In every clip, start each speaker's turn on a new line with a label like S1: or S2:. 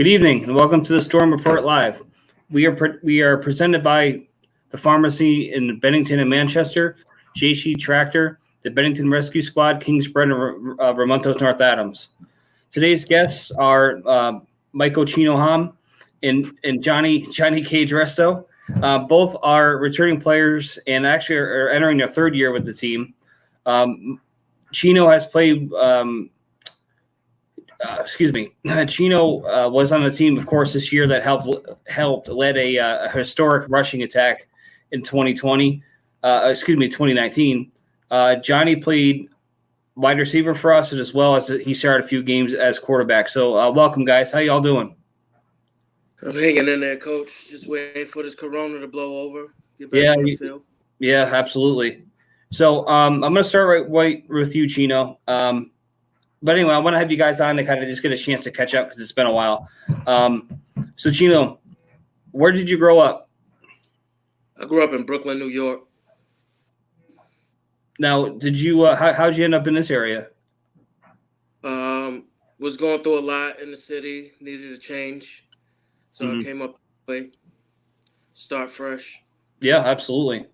S1: Good evening and welcome to the Storm Report Live. We are presented by the pharmacy in Bennington and Manchester, JC Tractor, the Bennington Rescue Squad, Kingsbred, and Ramontos North Adams. Today's guests are Michael Chino and Jonni Kage Resto. Both are returning players and actually are entering their third year with the team. Chino has played. Chino was on the team, of course, this year that led a historic rushing attack in 2019. Jonni played wide receiver for us, as well as he started a few games as quarterback. So welcome, guys. How y'all doing?
S2: I'm hanging in there, Coach. Just waiting for this corona to blow over. Get back on the field.
S1: Yeah, absolutely. So I'm going to start right with you, Chino. But anyway, I want to have you guys on to kind of just get a chance to catch up because it's been a while. So, Chino, where did you grow up?
S2: I grew up in Brooklyn, New York.
S1: Now, did you how'd you end up in this area?
S2: Was going through a lot in the city, needed a change. So I came up this way, start fresh.
S1: Yeah, absolutely.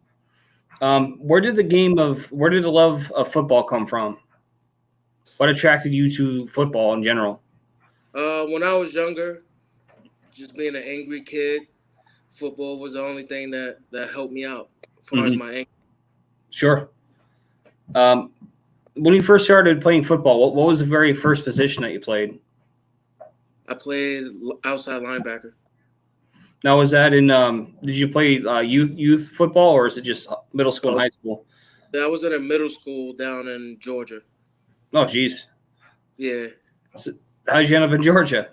S1: Where did the love of football come from? What attracted you to football in general?
S2: When I was younger, just being an angry kid, football was the only thing that helped me out as far as my anger.
S1: Sure. When you first started playing football, what was the very first position that you played?
S2: I played outside linebacker.
S1: Now, was that in did you play youth football, or is it just middle school and high school?
S2: I was in a middle school down in Georgia.
S1: Oh, geez.
S2: Yeah.
S1: So how did you end up in Georgia?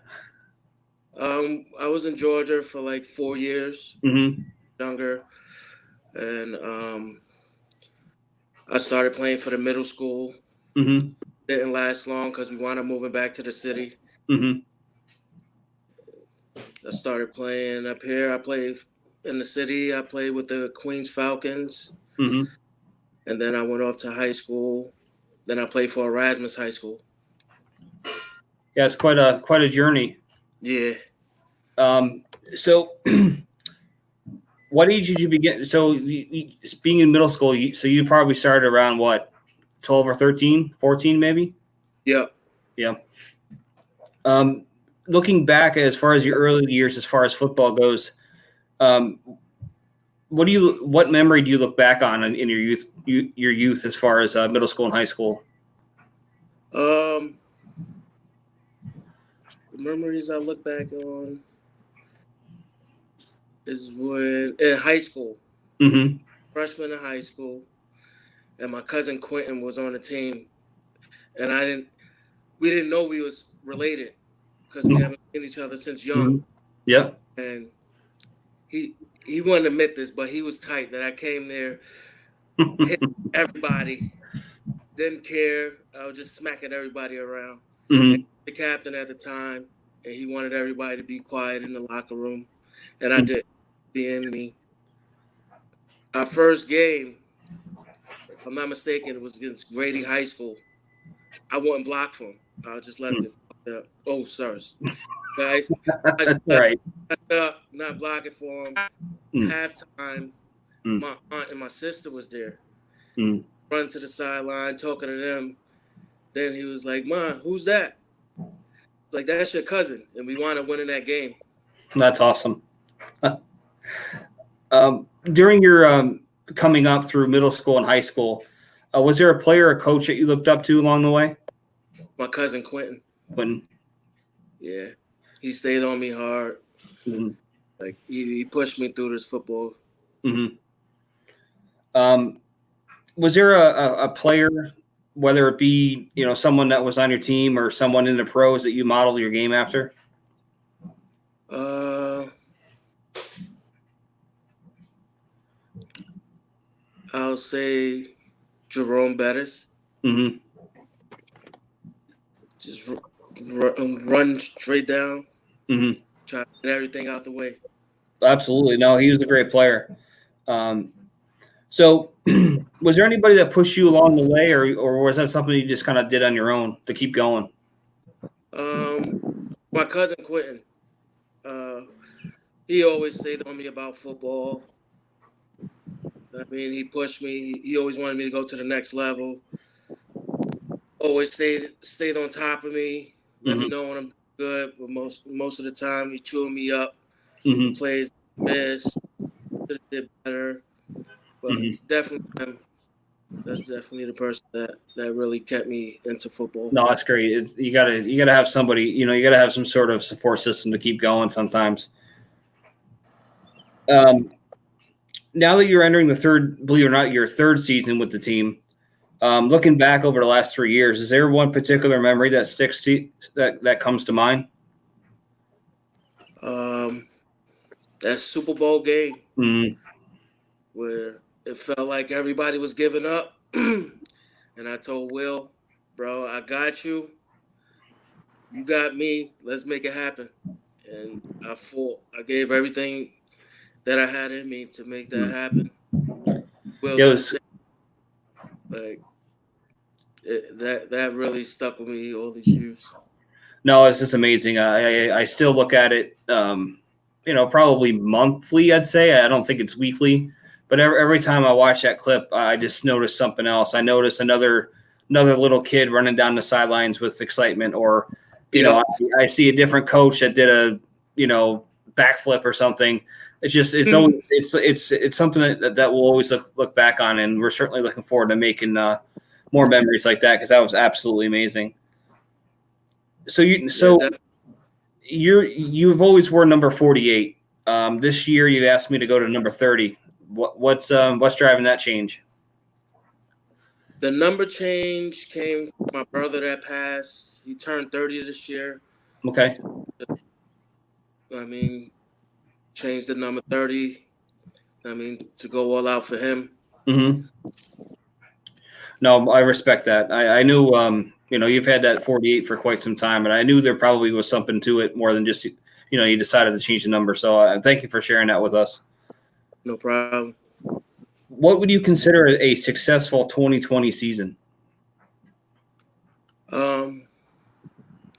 S2: I was in Georgia for like 4 years, younger, and I started playing for the middle school. Didn't last long because we wound up moving back to the city. I started playing up here. I played in the city. I played with the Queens Falcons, and then I went off to high school. Then I played for Erasmus High School.
S1: Yeah, it's quite a journey.
S2: Yeah.
S1: So, what age did you begin? So, being in middle school, so you probably started around what, 12 or 13, 14 maybe?
S2: Yep.
S1: Yeah. Looking back as far as your early years, as far as football goes, what memory do you look back on in your youth as far as middle school and high school?
S2: The memories I look back on is when in high school, freshman in high school, and my cousin Quentin was on the team, and we didn't know we was related because we haven't seen each other since young.
S1: Yeah.
S2: And he wouldn't admit this, but he was tight that I came there, hit everybody, didn't care. I was just smacking everybody around. And the captain at the time, and he wanted everybody to be quiet in the locker room, and I did, being me. Our first game, if I'm not mistaken, it was against Grady High School. I wouldn't block for him. I was just letting him. Oh, sorry. Guys,
S1: That's right.
S2: Not blocking for him. Halftime, my aunt and my sister was there. Run to the sideline, talking to them. Then he was like, "Ma, who's that?" Like, "That's your cousin." And we wound up winning that game.
S1: That's awesome. During your coming up through middle school and high school, was there a player or coach that you looked up to along the way?
S2: My cousin Quentin.
S1: Quentin.
S2: Yeah. He stayed on me hard. Like, he pushed me through this football.
S1: Was there a player, whether it be someone that was on your team or someone in the pros, that you modeled your game after?
S2: I'll say Jerome Bettis. Just run straight down. Try to get everything out the way.
S1: Absolutely. No, he was a great player. So was there anybody that pushed you along the way, or was that something you just kind of did on your own to keep going?
S2: My cousin Quentin. He always stayed on me about football. I mean, he pushed me. He always wanted me to go to the next level. Always stayed on top of me. Let me know when I'm good. But most of the time, he chewing me up. The plays missed. Could have did better. But definitely, that's definitely the person that really kept me into football.
S1: No, that's great. You gotta have somebody. You gotta have some sort of support system to keep going. Sometimes. Now that you're entering the third, believe it or not, your third season with the team. Looking back over the last 3 years, is there one particular memory that sticks to that comes to mind?
S2: That Super Bowl game where it felt like everybody was giving up, and I told Will, "Bro, I got you. You got me. Let's make it happen." And I fought. I gave everything that I had in me to make that happen. Will, that really stuck with me all these years.
S1: No, it's just amazing. I still look at it, probably monthly. I'd say I don't think it's weekly, but every time I watch that clip, I just notice something else. I notice another little kid running down the sidelines with excitement, or I see a different coach that did a backflip or something. It's always it's something that we'll always look back on, and we're certainly looking forward to making more memories like that, because that was absolutely amazing. So you've always worn number 48. This year you asked me to go to number 30. What's driving that change?
S2: The number change came from my brother that passed. He turned 30 this year.
S1: Okay.
S2: I mean, changed the number 30. I mean, to go all out for him.
S1: No, I respect that. I knew you've had that 48 for quite some time, and I knew there probably was something to it more than just you decided to change the number. So thank you for sharing that with us.
S2: No problem.
S1: What would you consider a successful 2020 season?
S2: Winning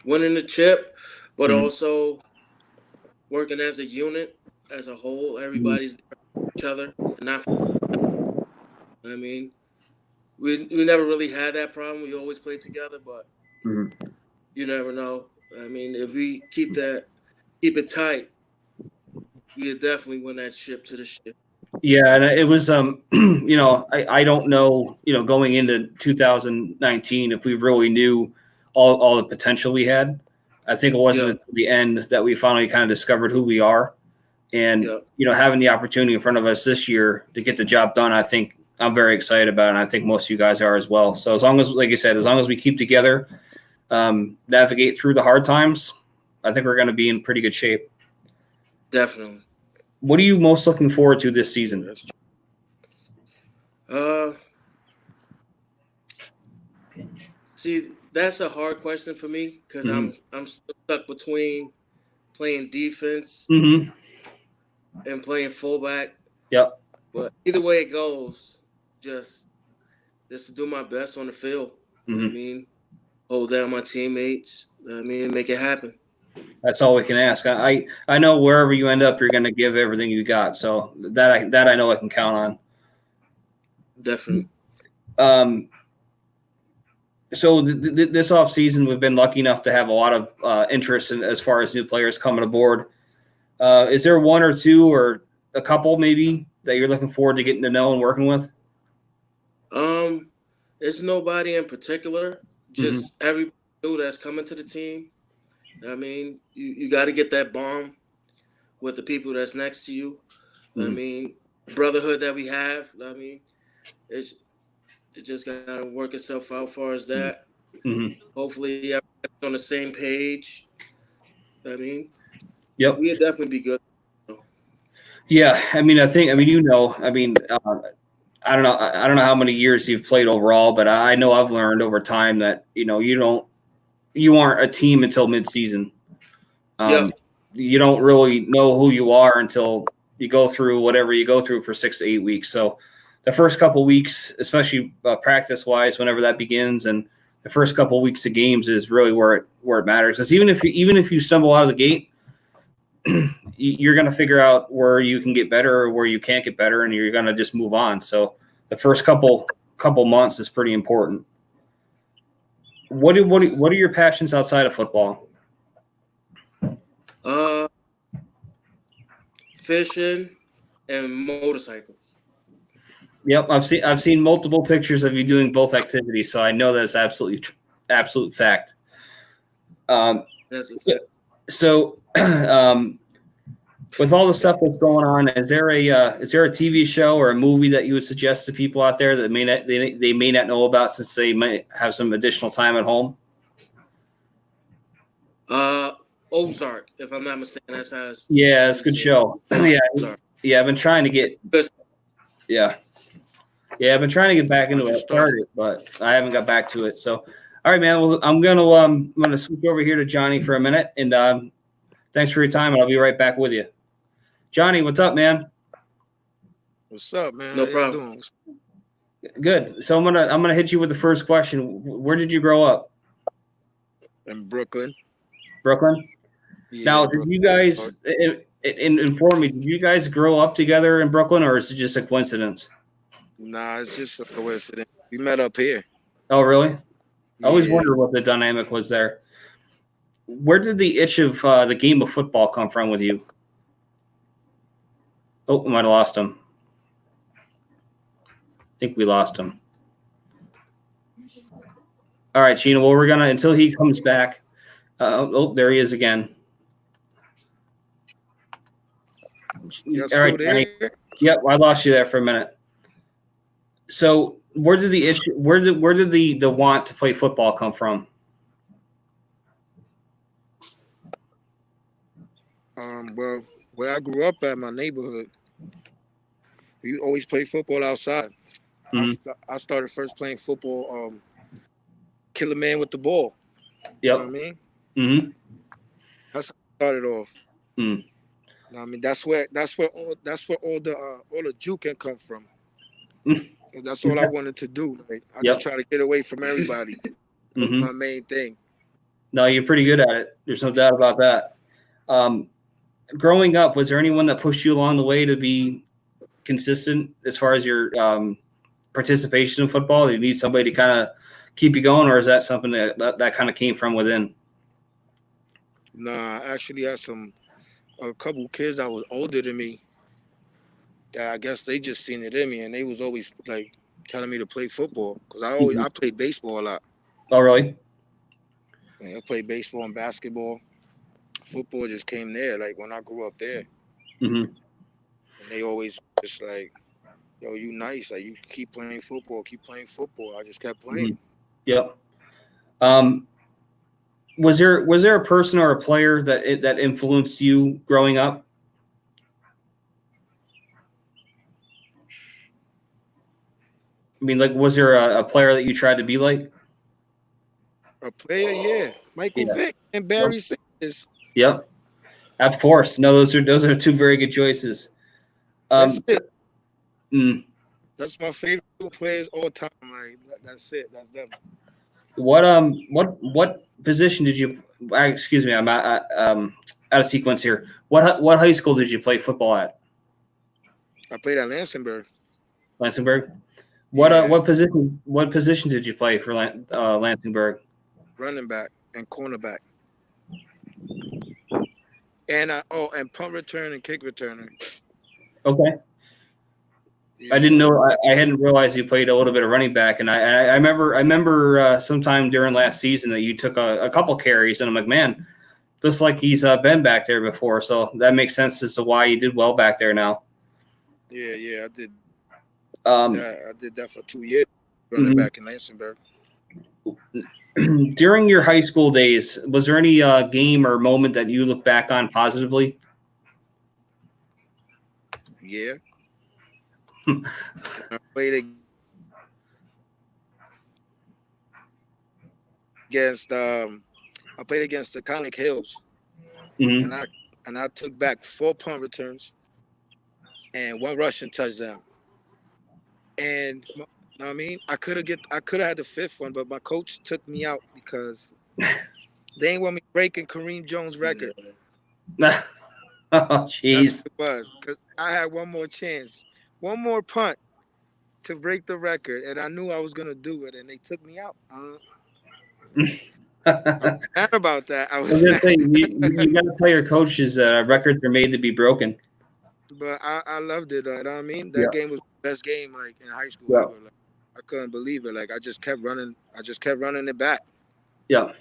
S2: the chip, but also working as a unit, as a whole. Everybody's there for each other, and not. I mean, we never really had that problem. We always played together, but you never know. I mean, if we keep it tight, we'll definitely win that ship to the ship.
S1: Yeah, and it was, I don't know, going into 2019, if we really knew all the potential we had. I think it wasn't at the end that we finally kind of discovered who we are. And, having the opportunity in front of us this year to get the job done, I think I'm very excited about it. And I think most of you guys are as well. So as long as, like I said, as long as we keep together, navigate through the hard times, I think we're going to be in pretty good shape.
S2: Definitely.
S1: What are you most looking forward to this season?
S2: See, that's a hard question for me, because I'm stuck between playing defense and playing fullback.
S1: Yep.
S2: But either way it goes, just to do my best on the field. I mean, hold down my teammates. I mean, make it happen.
S1: That's all we can ask. I know wherever you end up, you're going to give everything you got. So that I know I can count on.
S2: Definitely.
S1: So this offseason, we've been lucky enough to have a lot of interest in, as far as new players coming aboard. Is there one or two or a couple maybe that you're looking forward to getting to know and working with?
S2: It's nobody in particular. Just everybody new that's coming to the team. I mean, you got to get that bond with the people that's next to you. I mean, brotherhood that we have. I mean, it just got to work itself out as far as that. Hopefully, everybody's on the same page. I mean, we'll definitely be good.
S1: Yeah, I mean, I mean, I don't know how many years you've played overall, but I know I've learned over time that you aren't a team until midseason. You don't really know who you are until you go through whatever you go through for 6 to 8 weeks. So the first couple of weeks, especially practice-wise, whenever that begins, and the first couple of weeks of games is really where it matters. Because even if you stumble out of the gate, you're going to figure out where you can get better or where you can't get better, and you're going to just move on. So the first couple months is pretty important. What are your passions outside of football?
S2: Fishing and motorcycles.
S1: Yep, I've seen multiple pictures of you doing both activities, so I know that's absolute fact.
S2: That's a fact.
S1: So, with all the stuff that's going on, is there a TV show or a movie that you would suggest to people out there that they may not know about, since they might have some additional time at home?
S2: Ozark, if I'm not mistaken, that's how it's.
S1: Yeah, it's a good show. Yeah,
S2: Ozark.
S1: yeah, I've been trying to get. Yeah, I've been trying to get back into it. I started, but I haven't got back to it. So, all right, man. Well, I'm gonna switch over here to Jonni for a minute, and thanks for your time, and I'll be right back with you. Jonni, what's up, man?
S3: What's up, man?
S2: No problem.
S1: Good. So I'm gonna hit you with the first question. Where did you grow up?
S3: In Brooklyn.
S1: Brooklyn.
S3: Yeah,
S1: Now, did you guys inform me? Did you guys grow up together in Brooklyn, or is it just a coincidence?
S3: Nah, it's just a coincidence. We met up here.
S1: Oh, really? I always
S3: Yeah.
S1: wondered what the dynamic was there. Where did the itch of the game of football come from with you? Oh, we might have lost him. I think we lost him. All right, Chino. Well, we're gonna, until he comes back. There he is again.
S3: Y'all
S1: All right,
S3: still
S1: Jonni.
S3: there?
S1: Yep, I lost you there for a minute. So, where did the issue? Where did the want to play football come from?
S3: Well, where I grew up at, my neighborhood, we always played football outside.
S1: Mm-hmm.
S3: I started first playing football, kill a man with the ball.
S1: Yep.
S3: You know what I mean?
S1: Mm-hmm.
S3: That's how I started off.
S1: Mm.
S3: You know what I mean, that's where all the juke can come from. That's all I wanted to do. Like, I just try to get away from everybody. That's my main thing.
S1: No, you're pretty good at it. There's no doubt about that. Growing up, was there anyone that pushed you along the way to be consistent as far as your participation in football? Do you need somebody to kind of keep you going, or is that something that kind of came from within?
S3: Nah, I actually had a couple kids that was older than me. That I guess they just seen it in me, and they was always like telling me to play football, because I played baseball a lot.
S1: Oh, really?
S3: I played baseball and basketball. Football just came there, like when I grew up there.
S1: Mm-hmm.
S3: And they always just like, yo, you nice. Like, you keep playing football, keep playing football. I just kept playing.
S1: Yep. Was there a person or a player that influenced you growing up? I mean, like, was there a player that you tried to be like?
S3: A player, yeah. Michael Vick and Barry Sanders.
S1: Yep. Of course. No, those are two very good choices.
S3: That's it.
S1: Mm.
S3: That's my favorite players all time. Like, that's it. That's them.
S1: What position did you? Excuse me, I'm out of sequence here. What high school did you play football at?
S3: I played at Lansingburg.
S1: Lansingburg. What position did you play for Lansingburg?
S3: Running back and cornerback. And and punt return and kick returner.
S1: Okay. Yeah. I didn't know. I hadn't realized you played a little bit of running back, and I remember sometime during last season that you took a couple carries, and I'm like, man, looks like he's been back there before, so that makes sense as to why you did well back there now.
S3: Yeah, I did.
S1: I
S3: did that for 2 years, running back in Lansingburg.
S1: During your high school days, was there any game or moment that you look back on positively?
S3: Yeah. I played against the Conic Hills, and I took back 4 punt returns and 1 rushing touchdown. And you know what I mean, I could have had the 5th one, but my coach took me out because they ain't want me breaking Kareem Jones' record.
S1: Oh, jeez.
S3: That's what it was. Because I had one more chance, one more punt to break the record, and I knew I was gonna do it, and they took me out. I'm mad about that. I
S1: I
S3: was
S1: was gonna
S3: mad.
S1: say you got to tell your coaches records are made to be broken.
S3: But I loved it. You know what I mean?
S1: Yeah.
S3: That game was the best game like in high school
S1: Yeah.
S3: ever. Like, I couldn't believe it. Like I just kept running. I just kept running it back.
S1: Yeah.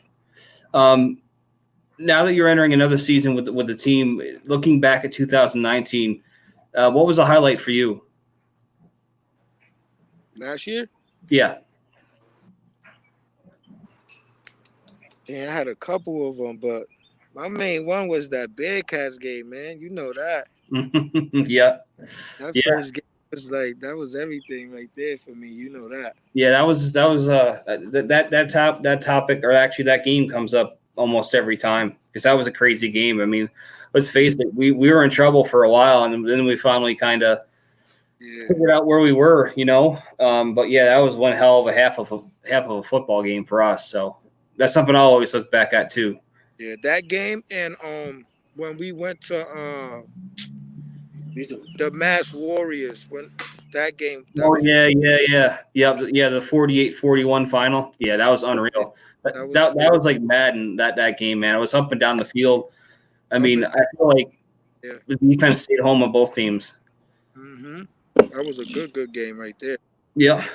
S1: Now that you're entering another season with the team, looking back at 2019, what was the highlight for you?
S3: Last year,
S1: Yeah.
S3: damn, I had a couple of them, but my main one was that Bearcats game, man. You know that.
S1: Yeah.
S3: That
S1: Yeah.
S3: first game was like that was everything right there for me. You know that.
S1: Yeah, that was that topic, or actually that game comes up almost every time because that was a crazy game. I mean, let's face it, we were in trouble for a while, and then we finally kind of figured out where we were, you know. But yeah, that was one hell of a half of a football game for us. So that's something I'll always look back at too.
S3: Yeah, that game and when we went to the Mass Warriors when that game. That was,
S1: yeah. The 48-41 final. Yeah, that was unreal. That was like Madden. That game, man. It was up and down the field. I mean, I feel like the defense stayed home on both teams.
S3: Mm-hmm. That was a good game right there.
S1: Yeah.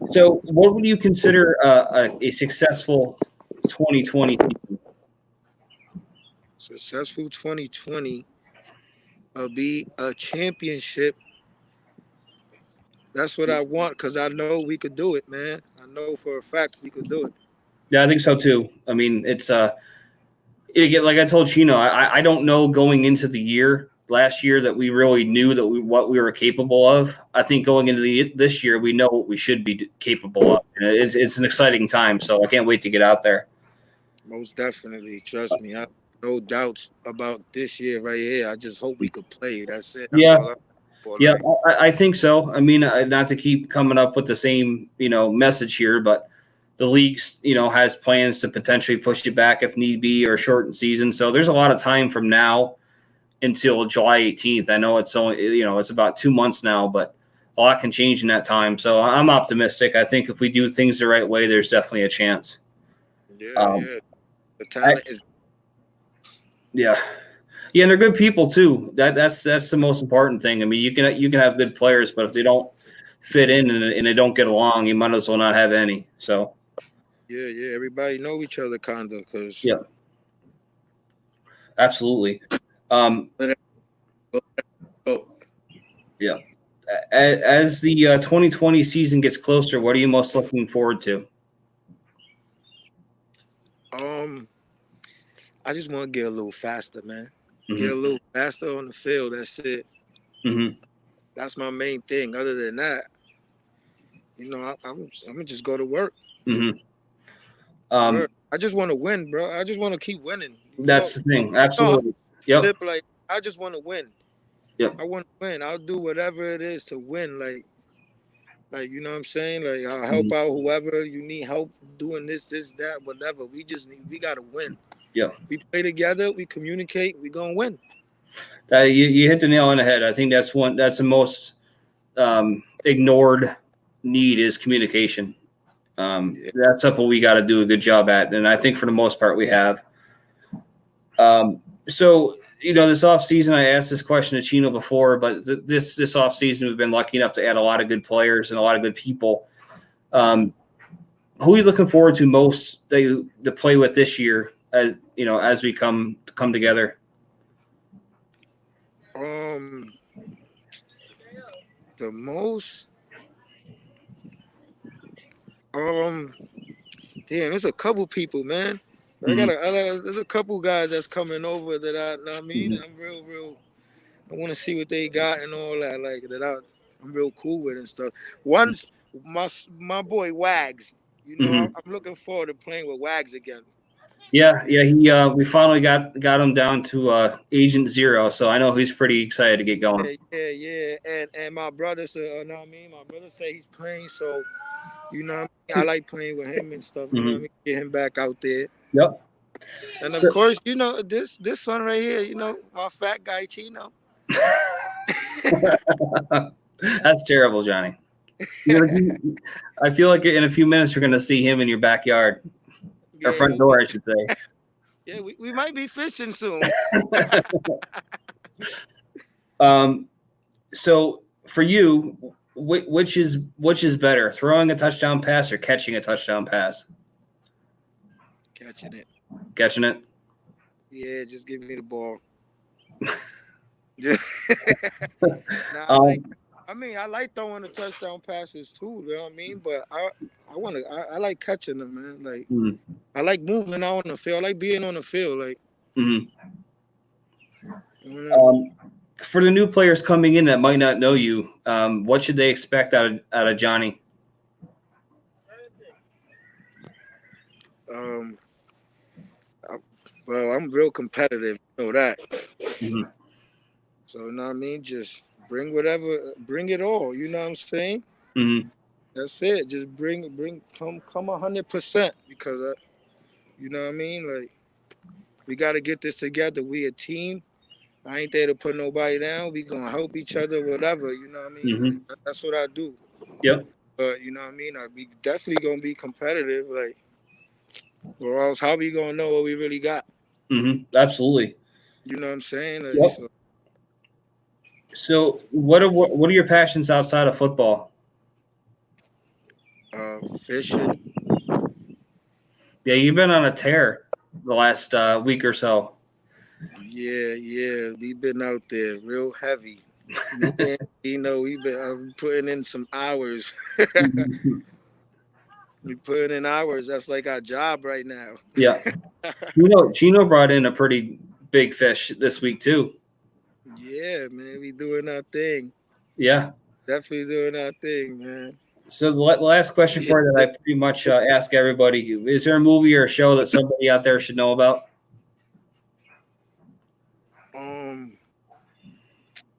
S1: So, what would you consider a successful 2020 season?
S3: Successful 2020 be a championship. That's what I want because I know we could do it, man. I know for a fact we could do it.
S1: Yeah, I think so too. I mean, it's again, like I told Chino, I don't know going into the year last year that we really knew that what we were capable of. I think going into this year, we know what we should be capable of. And it's an exciting time, so I can't wait to get out there.
S3: Most definitely, trust me. I have no doubts about this year right here. I just hope we could play. That's it. That's all
S1: yeah, I think so. I mean, not to keep coming up with the same message here, but the league has plans to potentially push it back if need be or shorten season. So there's a lot of time from now until July 18th. I know it's only it's about 2 months now, but a lot can change in that time. So I'm optimistic. I think if we do things the right way, there's definitely a chance.
S3: Yeah. The talent is.
S1: Yeah, and they're good people too. That's the most important thing. I mean, you can have good players, but if they don't fit in and they don't get along, you might as well not have any. So.
S3: Yeah. Everybody know each other, kinda, cause.
S1: Yeah. Absolutely. Yeah. As the 2020 season gets closer, what are you most looking forward to?
S3: I just want to get a little faster, man.
S1: Mm-hmm.
S3: Get a little faster on the field. That's it.
S1: Mm-hmm.
S3: That's my main thing. Other than that, I'm gonna just go to work.
S1: Mm-hmm.
S3: I just want to win, bro. I just want to keep winning.
S1: That's the thing. Absolutely. Yep.
S3: Like I just want to win.
S1: Yep.
S3: I want to win. I'll do whatever it is to win. Like you know what I'm saying? Like I'll help out whoever you need help doing this, that, whatever. We gotta win.
S1: Yeah.
S3: We play together, we communicate, we gonna win.
S1: You hit the nail on the head. I think that's the most ignored need is communication. That's something we got to do a good job at, and I think for the most part we have. So this off season, I asked this question to Chino before, but this off season we've been lucky enough to add a lot of good players and a lot of good people. Who are you looking forward to most to play with this year? As we come together.
S3: The most. Damn, there's a couple people, man. There's a couple guys that's coming over that I mean, I'm real. I want to see what they got and all that, like that. I'm real cool with and stuff. One's my boy Wags. I'm looking forward to playing with Wags again.
S1: Yeah. We finally got him down to Agent Zero, so I know he's pretty excited to get going.
S3: Yeah. And my brother said, my brother said he's playing, so I like playing with him and stuff. You know what I mean? Get him back out there.
S1: Yep.
S3: And of course, this one right here, my fat guy Chino.
S1: That's terrible, Johnny. I feel like in a few minutes we're going to see him in your backyard, or front door, I should say.
S3: Yeah, we might be fishing soon.
S1: So for you, which is better, throwing a touchdown pass or catching a touchdown pass?
S3: Catching it.
S1: Catching it? Yeah,
S3: just give me the ball. I like throwing the touchdown passes too. You know what I mean? But I like catching them, man. Like I like moving out on the field. I like being on the field. Like.
S1: For the new players coming in that might not know you, what should they expect out of Johnny?
S3: Well, I'm real competitive. You know that. So, you know what I mean? Just bring it all. You know what I'm saying? That's it. Just come 100% because, you know what I mean? Like, we got to get this together. We a team. I ain't there to put nobody down. We gonna help each other, whatever. You know what I mean? That's what I do.
S1: Yep.
S3: But you know what I mean? We definitely gonna be competitive. Like, or else how we gonna know what we really got?
S1: Absolutely.
S3: You know what I'm saying? Like,
S1: yep. So what are your passions outside of football?
S3: Fishing.
S1: Yeah, you've been on a tear the last week or so.
S3: Yeah, we've been out there real heavy. We've been putting in some hours. We putting in hours. That's like our job right now.
S1: Yeah. Chino brought in a pretty big fish this week too.
S3: Yeah, man, we doing our thing.
S1: Yeah.
S3: Definitely doing our thing, man.
S1: So the last question for you that I pretty much ask everybody: is there a movie or a show that somebody out there should know about?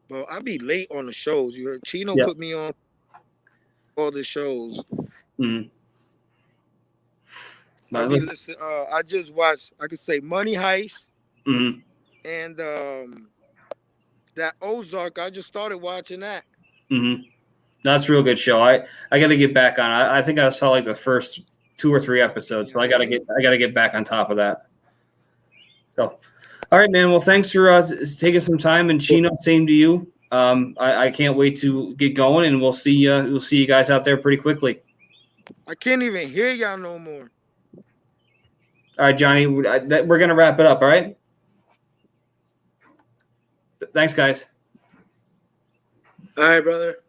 S3: Well, I be late on the shows. You heard Chino put me on all the shows. I just watched. I could say Money Heist, and that Ozark. I just started watching that.
S1: That's a real good show. I got to get back on. I think I saw like the first 2 or 3 episodes, so I got to get back on top of that. So. All right, man. Well, thanks for taking some time, and Chino, same to you. I can't wait to get going, and we'll see you guys out there pretty quickly.
S3: I can't even hear y'all no more.
S1: All right, Johnny, we're gonna wrap it up. All right. Thanks, guys.
S2: All right, brother.